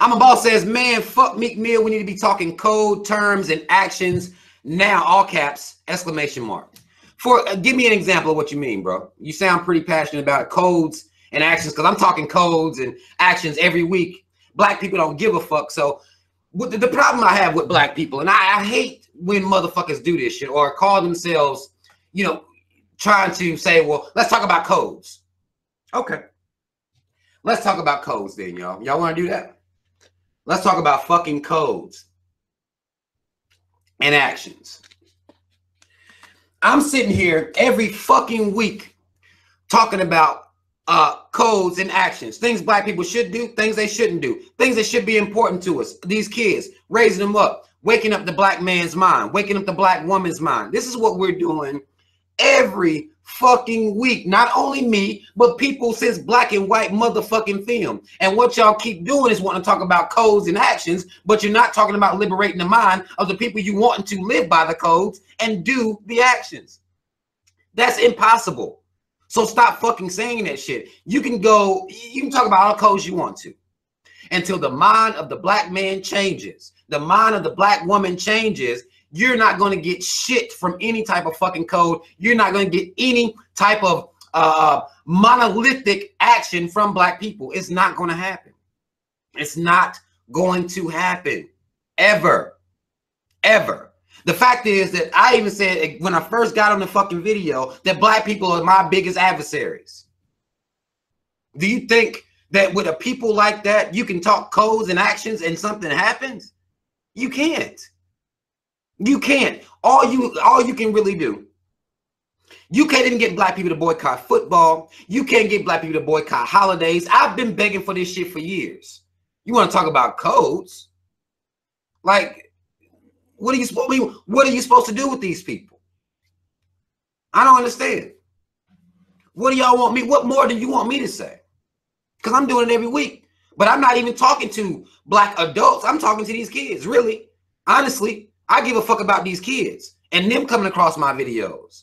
I'm a Boss says, man, fuck Meek Mill. We need to be talking code, terms, and actions now. All caps, exclamation mark. Give me an example of what you mean, bro. You sound pretty passionate about codes and actions, because I'm talking codes and actions every week. Black people don't give a fuck. So the problem I have with black people, and I hate when motherfuckers do this shit or call themselves, you know, trying to say, well, let's talk about codes. Okay. Let's talk about codes then, y'all. Y'all want to do that? Let's talk about fucking codes and actions. I'm sitting here every fucking week talking about codes and actions, things black people should do, things they shouldn't do, things that should be important to us, these kids, raising them up, waking up the black man's mind, waking up the black woman's mind. This is what we're doing every fucking week. Not only me, but people since black and white motherfucking film. And what y'all keep doing is wanting to talk about codes and actions, but you're not talking about liberating the mind of the people you wanting to live by the codes and do the actions. That's impossible. So stop fucking saying that shit. You can talk about all codes you want to until the mind of the black man changes, the mind of the black woman changes. You're not going to get shit from any type of fucking code. You're not going to get any type of monolithic action from black people. It's not going to happen. It's not going to happen ever, ever. The fact is that I even said when I first got on the fucking video that black people are my biggest adversaries. Do you think that with a people like that, you can talk codes and actions and something happens? You can't. You can't. All you can really do. You can't even get black people to boycott football. You can't get black people to boycott holidays. I've been begging for this shit for years. You want to talk about codes? Like, what are you supposed to do with these people? I don't understand. What do y'all want me? What more do you want me to say? Because I'm doing it every week. But I'm not even talking to black adults. I'm talking to these kids, really. Honestly, I give a fuck about these kids and them coming across my videos.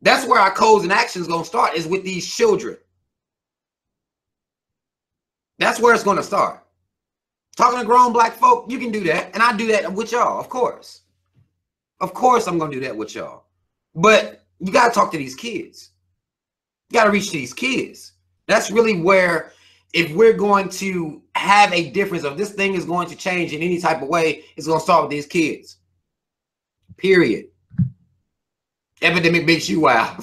That's where our codes and actions going to start, is with these children. That's where it's going to start. Talking to grown black folk, you can do that. And I do that with y'all, of course. Of course I'm going to do that with y'all. But you got to talk to these kids. You got to reach to these kids. That's really where, if we're going to have a difference, of this thing is going to change in any type of way, it's going to start with these kids. Period. Epidemic Beast, you wow.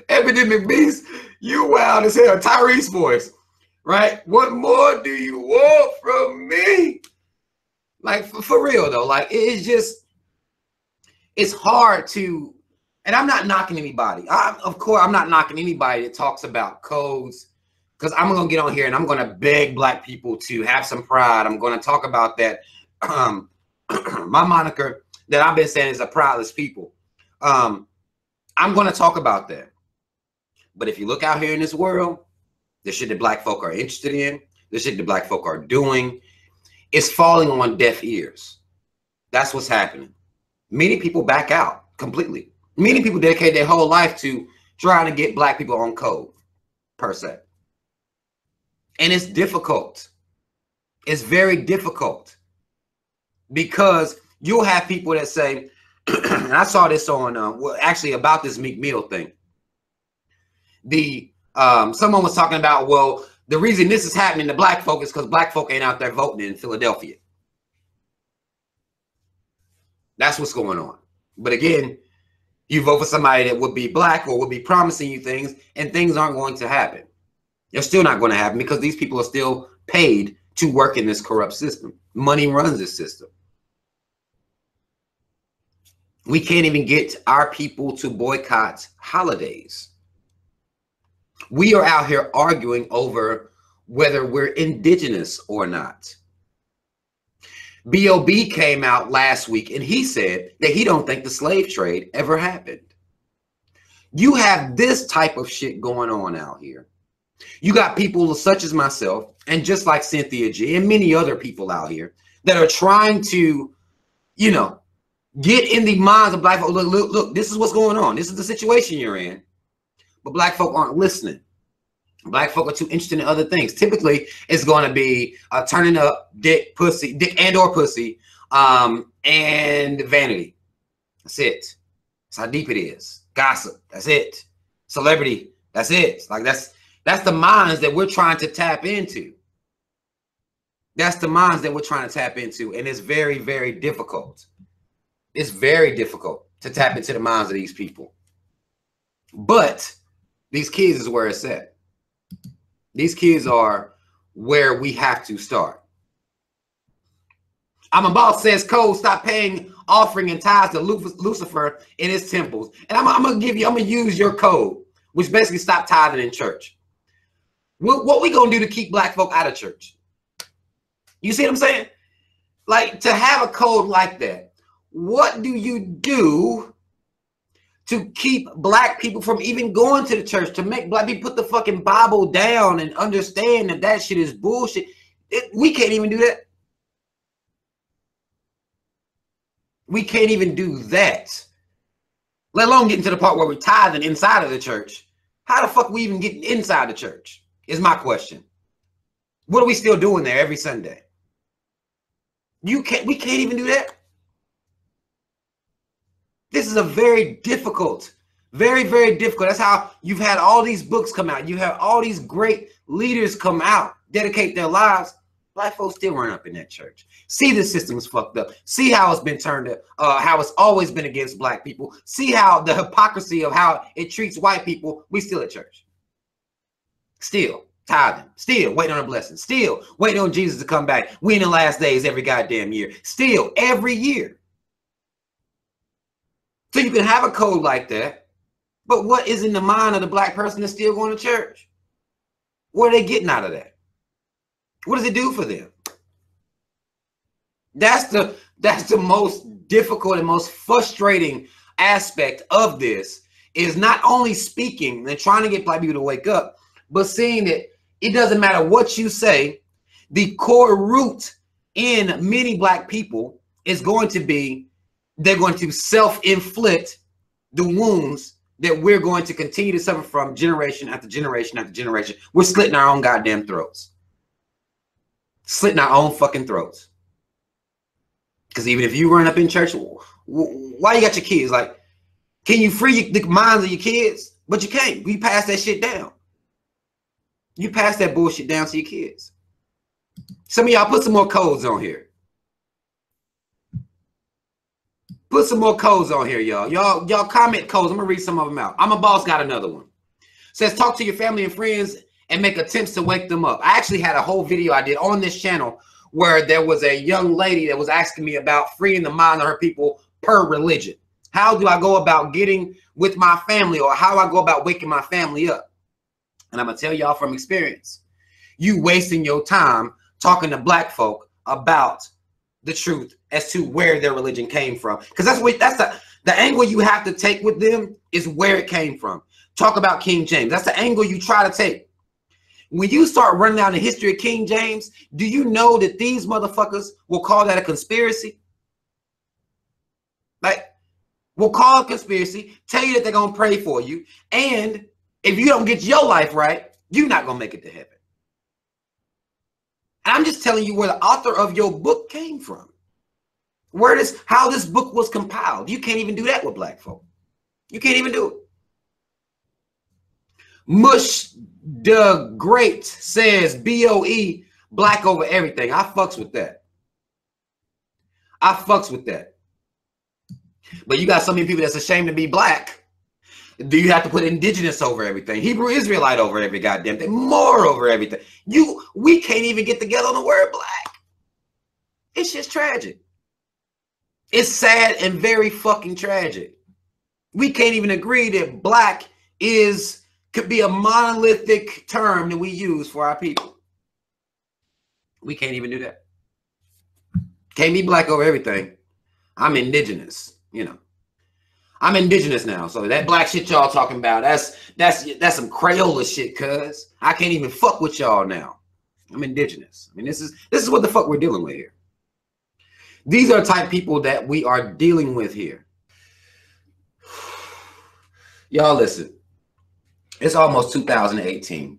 Epidemic Beast, you wild as hell. Tyrese voice. Right? What more do you want from me? Like, for real, though. Like, it's just, it's hard to, and I'm not knocking anybody. Of course, I'm not knocking anybody that talks about codes, because I'm going to get on here and I'm going to beg black people to have some pride. I'm going to talk about that. My moniker that I've been saying is a proudless people. I'm going to talk about that. But if you look out here in this world, the shit that black folk are interested in, the shit that black folk are doing, it's falling on deaf ears. That's what's happening. Many people back out completely. Many people dedicate their whole life to trying to get black people on code, per se. And it's difficult. It's very difficult, because you'll have people that say, and I saw this on, well, actually about this Meek Mill thing. Someone was talking about, well, the reason this is happening to black folk is because black folk ain't out there voting in Philadelphia. That's what's going on. But again, you vote for somebody that would be black or would be promising you things, and things aren't going to happen. They're still not going to happen because these people are still paid to work in this corrupt system. Money runs this system. We can't even get our people to boycott holidays. We are out here arguing over whether we're indigenous or not. B.O.B. came out last week and he said that he don't think the slave trade ever happened. You have this type of shit going on out here. You got people such as myself, and just like Cynthia G and many other people out here that are trying to, you know, get in the minds of black folk. Look, this is what's going on. This is the situation you're in. But black folk aren't listening. Black folk are too interested in other things. Typically, it's going to be turning up, dick and or pussy, and vanity. That's it. That's how deep it is. Gossip. That's it. Celebrity. That's it. Like that's the minds that we're trying to tap into. That's the minds that we're trying to tap into, and it's very, very difficult. It's very difficult to tap into the minds of these people. But these kids is where it's at. These kids are where we have to start. I'm a boss says, Cole, stop paying offering and tithes to Lucifer in his temples. And I'm going to use your code, which basically stop tithing in church. What we going to do to keep black folk out of church? You see what I'm saying? Like, to have a code like that, what do you do to keep black people from even going to the church, to make black people put the fucking Bible down and understand that that shit is bullshit? We can't even do that. We can't even do that. Let alone getting to the part where we're tithing inside of the church. How the fuck we even getting inside the church is my question. What are we still doing there every Sunday? We can't even do that. This is a very difficult, very, very difficult. That's how you've had all these books come out. You have all these great leaders come out, dedicate their lives. Black folks still run up in that church. See the system's fucked up. See how it's been turned up, how it's always been against black people. See how the hypocrisy of how it treats white people. We still at church. Still tithing. Still waiting on a blessing. Still waiting on Jesus to come back. We in the last days every goddamn year. Still every year. So you can have a code like that, but what is in the mind of the black person that's still going to church? What are they getting out of that? What does it do for them? That's the most difficult and most frustrating aspect of this, is not only speaking and trying to get black people to wake up, but seeing that it doesn't matter what you say, the core root in many black people is going to be, they're going to self-inflict the wounds that we're going to continue to suffer from generation after generation after generation. We're slitting our own goddamn throats. Slitting our own fucking throats. Because even if you run up in church, why you got your kids? Like, can you free the minds of your kids? But you can't. You pass that shit down. You pass that bullshit down to your kids. Some of y'all put some more codes on here. Put some more codes on here, y'all. Y'all comment codes. I'm gonna read some of them out. I'm a boss got another one. Says, talk to your family and friends and make attempts to wake them up. I actually had a whole video I did on this channel where there was a young lady that was asking me about freeing the mind of her people per religion. How do I go about getting with my family, or how do I go about waking my family up? And I'm gonna tell y'all from experience, you wasting your time talking to black folk about the truth as to where their religion came from. Because that's the angle you have to take with them, is where it came from. Talk about King James. That's the angle you try to take. When you start running down the history of King James, do you know that these motherfuckers will call that a conspiracy? Like, will call a conspiracy, tell you that they're gonna pray for you, and if you don't get your life right, you're not gonna make it to heaven. I'm just telling you where the author of your book came from. How this book was compiled. You can't even do that with black folk. You can't even do it. Mush the Great says, BOE, black over everything. I fucks with that. I fucks with that. But you got so many people that's ashamed to be black. Do you have to put indigenous over everything? Hebrew Israelite over every goddamn thing. More over everything. We can't even get together on the word black. It's just tragic. It's sad and very fucking tragic. We can't even agree that black could be a monolithic term that we use for our people. We can't even do that. Can't be black over everything. I'm indigenous, you know. I'm indigenous now, so that black shit y'all talking about, that's some Crayola shit, cuz I can't even fuck with y'all now. I'm indigenous. I mean, this is what the fuck we're dealing with here. These are the type of people that we are dealing with here. Y'all listen. It's almost 2018.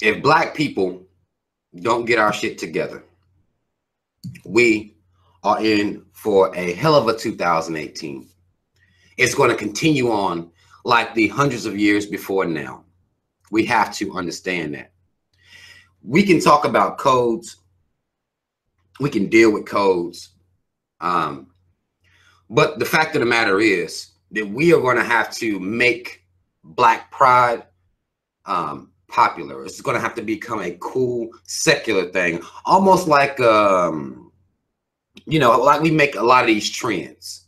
if black people don't get our shit together, we are in for a hell of a 2018. It's going to continue on like the hundreds of years before now. We have to understand that. We can talk about codes. We can deal with codes. But the fact of the matter is that we are going to have to make Black pride popular. It's going to have to become a cool secular thing, almost like you know, like we make a lot of these trends.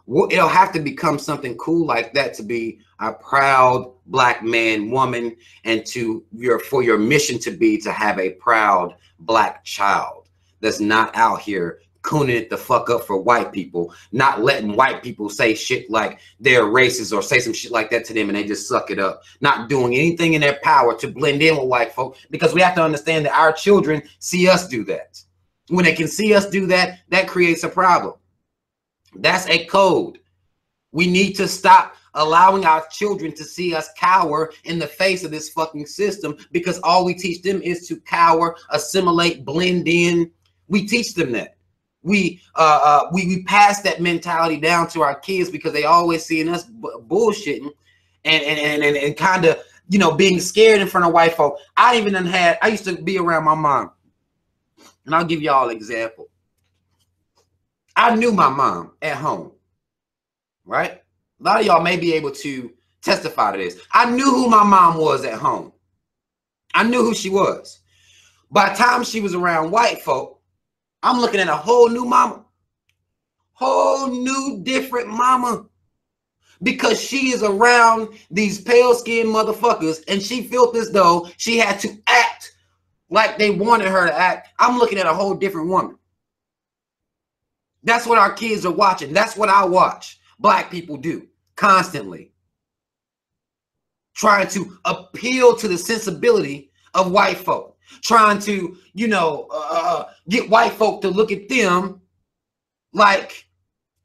It'll have to become something cool like that to be a proud Black man, woman, and for your mission to be to have a proud Black child that's not out here cooning it the fuck up for white people, not letting white people say shit like they're racist or say some shit like that to them and they just suck it up, not doing anything in their power to blend in with white folk, because we have to understand that our children see us do that. When they can see us do that, that creates a problem. That's a code. We need to stop allowing our children to see us cower in the face of this fucking system, because all we teach them is to cower, assimilate, blend in. We teach them that. We pass that mentality down to our kids because they always seeing us bullshitting and kind of, you know, being scared in front of white folk. I used to be around my mom, and I'll give y'all an example. I knew my mom at home, right? A lot of y'all may be able to testify to this. I knew who my mom was at home. I knew who she was. By the time she was around white folk, I'm looking at a whole new mama, whole new different mama, because she is around these pale-skinned motherfuckers and she felt as though she had to act like they wanted her to act. I'm looking at a whole different woman. That's what our kids are watching. That's what I watch Black people do constantly, trying to appeal to the sensibility of white folk, trying to, you know, get white folk to look at them like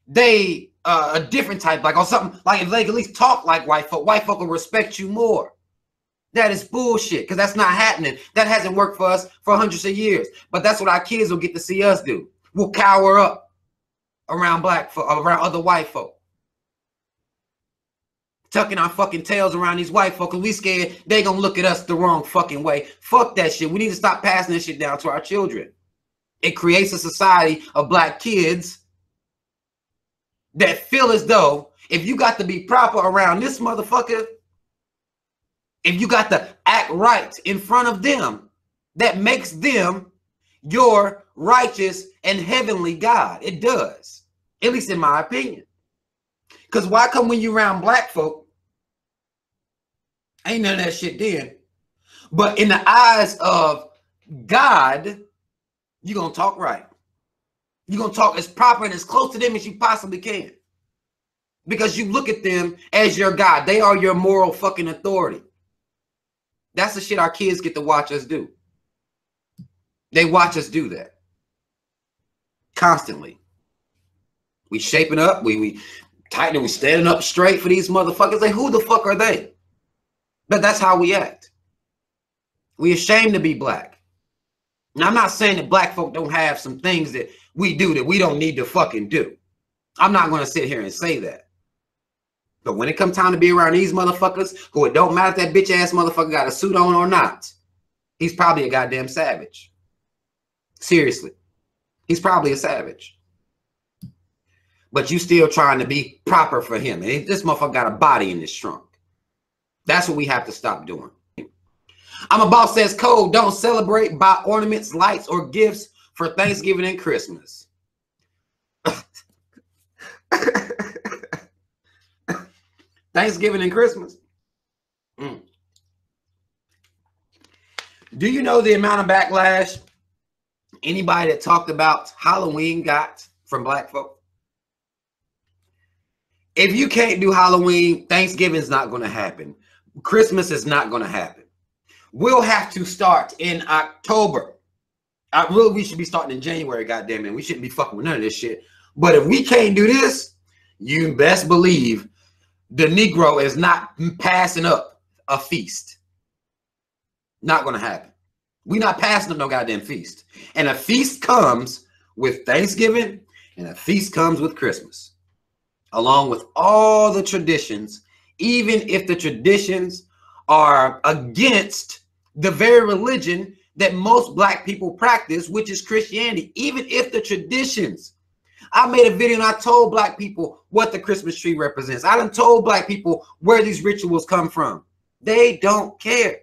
they a different type, like, or something, like if they at least talk like white folk will respect you more. That is bullshit, because that's not happening. That hasn't worked for us for hundreds of years. But that's what our kids will get to see us do. We'll cower up around black folk, around other white folk, tucking our fucking tails around these white folk, because we scared they gonna look at us the wrong fucking way. Fuck that shit. We need to stop passing this shit down to our children. It creates a society of Black kids that feel as though if you got to be proper around this motherfucker, if you got to act right in front of them, that makes them your righteous and heavenly God. It does, at least in my opinion. Because why come when you around Black folk, ain't none of that shit then, but in the eyes of God, you're going to talk right. You're going to talk as proper and as close to them as you possibly can. Because you look at them as your God. They are your moral fucking authority. That's the shit our kids get to watch us do. They watch us do that constantly. We shaping up, we tightening, we standing up straight for these motherfuckers. Like, who the fuck are they? But that's how we act. We ashamed to be Black. Now, I'm not saying that Black folk don't have some things that we do that we don't need to fucking do. I'm not going to sit here and say that. But when it comes time to be around these motherfuckers, who it don't matter if that bitch ass motherfucker got a suit on or not, he's probably a goddamn savage. Seriously. He's probably a savage. But you still trying to be proper for him. And this motherfucker got a body in his trunk. That's what we have to stop doing. I'm a Boss Says Code. Don't celebrate, buy ornaments, lights, or gifts for Thanksgiving and Christmas. Thanksgiving and Christmas. Do you know the amount of backlash anybody that talked about Halloween got from Black folk? If you can't do Halloween, Thanksgiving is not going to happen. Christmas is not going to happen. We'll have to start in October. We should be starting in January, goddamn it. We shouldn't be fucking with none of this shit. But if we can't do this, you best believe the Negro is not passing up a feast. Not going to happen. We're not passing up no goddamn feast. And a feast comes with Thanksgiving, and a feast comes with Christmas, along with all the traditions, even if the traditions are against the very religion that most black people practice, which is Christianity. Even if the traditions, I made a video and I told black people what the Christmas tree represents. I done told black people where these rituals come from. They don't care.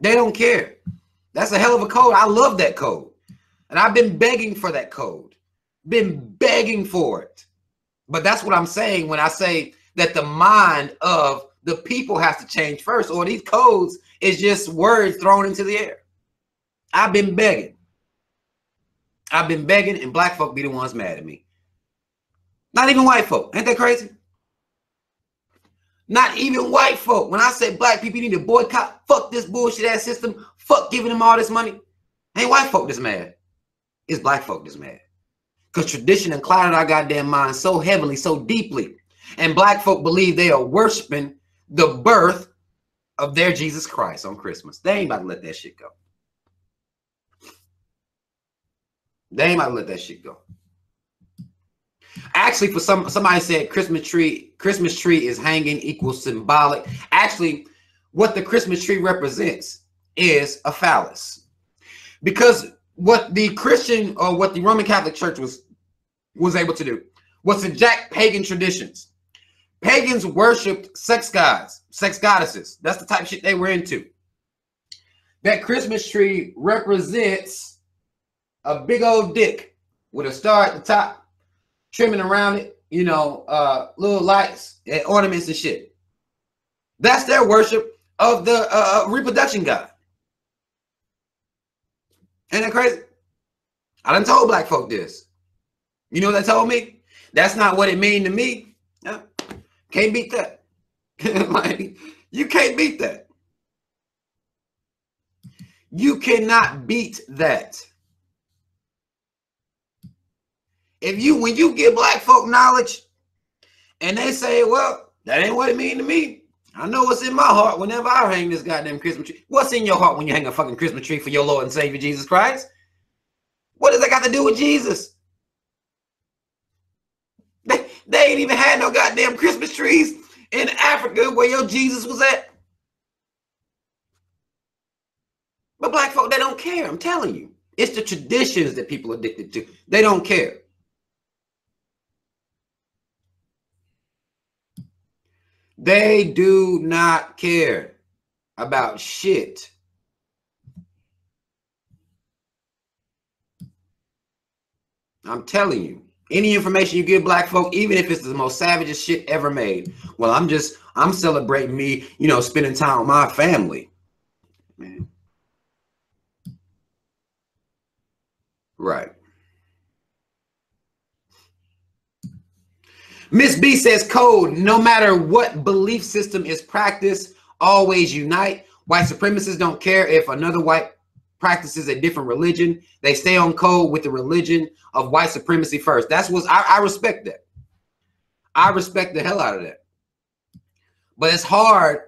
They don't care. That's a hell of a code. I love that code. And I've been begging for that code. Been begging for it. But that's what I'm saying when I say that the mind of the people has to change first, or these codes is just words thrown into the air. I've been begging. I've been begging, and black folk be the ones mad at me. Not even white folk. Ain't that crazy? Not even white folk. When I say black people need to boycott, fuck this bullshit ass system, fuck giving them all this money, ain't white folk that's mad. It's black folk that's mad. Because tradition and clouded our goddamn minds so heavily, so deeply. And black folk believe they are worshiping the birth of their Jesus Christ on Christmas. They ain't about to let that shit go. They ain't about to let that shit go. Actually, for somebody said Christmas tree is hanging equals symbolic. Actually, what the Christmas tree represents is a phallus. Because what the Christian or what the Roman Catholic Church was able to do was to jack pagan traditions. Pagans worshipped sex gods, sex goddesses. That's the type of shit they were into. That Christmas tree represents a big old dick with a star at the top, trimming around it, you know, little lights and ornaments and shit. That's their worship of the reproduction god. Ain't that crazy? I done told black folk this. You know what they told me? That's not what it mean to me. Yeah. Can't beat that. Like, you can't beat that. You cannot beat that. When you give black folk knowledge and they say, well, that ain't what it mean to me. I know what's in my heart whenever I hang this goddamn Christmas tree. What's in your heart when you hang a fucking Christmas tree for your Lord and Savior Jesus Christ? What does that got to do with Jesus? They ain't even had no goddamn Christmas trees in Africa where your Jesus was at. But black folk, they don't care. I'm telling you. It's the traditions that people are addicted to. They don't care. They do not care about shit. I'm telling you. Any information you give black folk, even if it's the most savagest shit ever made, well, I'm celebrating me, you know, spending time with my family. Man. Right. Miss B says code, no matter what belief system is practiced, always unite. White supremacists don't care if another white practices a different religion. They stay on code with the religion of white supremacy first. That's what I respect that. I respect the hell out of that. But it's hard.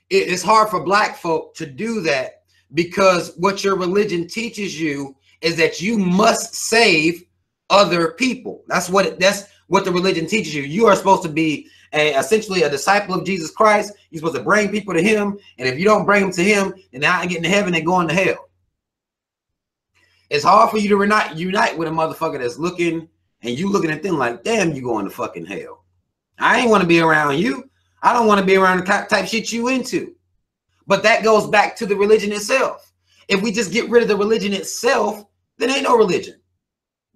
It's hard for black folk to do that because what your religion teaches you is that you must save other people. That's what the religion teaches you. You are supposed to be essentially a disciple of Jesus Christ. You're supposed to bring people to him. And if you don't bring them to him, then they're not getting to heaven, they're going to hell. It's hard for you to unite with a motherfucker that's looking and you looking at them like, damn, you going to fucking hell. I ain't want to be around you. I don't want to be around the type shit you into. But that goes back to the religion itself. If we just get rid of the religion itself, then ain't no religion.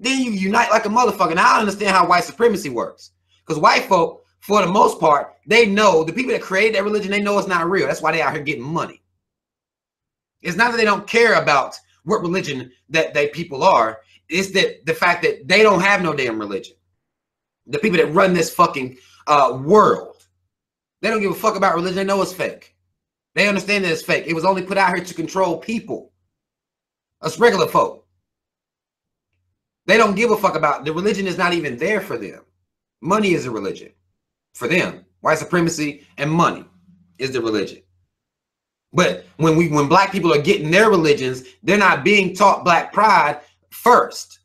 Then you unite like a motherfucker. Now I understand how white supremacy works. Because white folk, for the most part, they know the people that created that religion, they know it's not real. That's why they out here getting money. It's not that they don't care about what religion that they people are. It's that the fact that they don't have no damn religion. The people that run this fucking world, they don't give a fuck about religion. They know it's fake. They understand that it's fake. It was only put out here to control people. Us regular folk. They don't give a fuck about the religion. Is not even there for them. Money is a religion for them. White supremacy and money is the religion. But when black people are getting their religions, they're not being taught black pride first.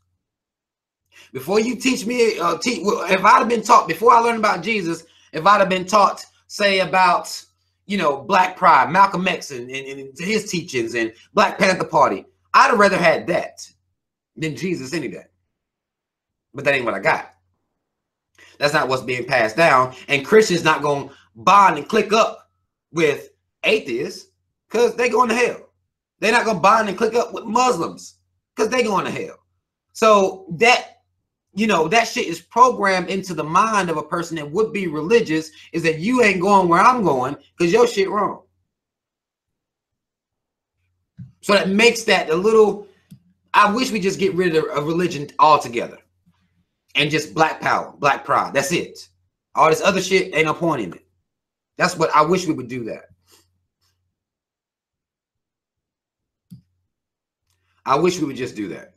Before you teach me, if I'd have been taught before I learned about Jesus, if I'd have been taught, say, about, you know, black pride, Malcolm X and his teachings and Black Panther Party, I'd have rather had that than Jesus any day. But that ain't what I got. That's not what's being passed down. And Christians not going to bond and click up with atheists because they going to hell. They're not going to bond and click up with Muslims because they going to hell. So that, you know, that shit is programmed into the mind of a person that would be religious, is that you ain't going where I'm going because your shit wrong. So that makes that a little, I wish we just get rid of religion altogether and just black power, black pride. That's it. All this other shit ain't no point in it. That's what I wish we would do that. I wish we would just do that.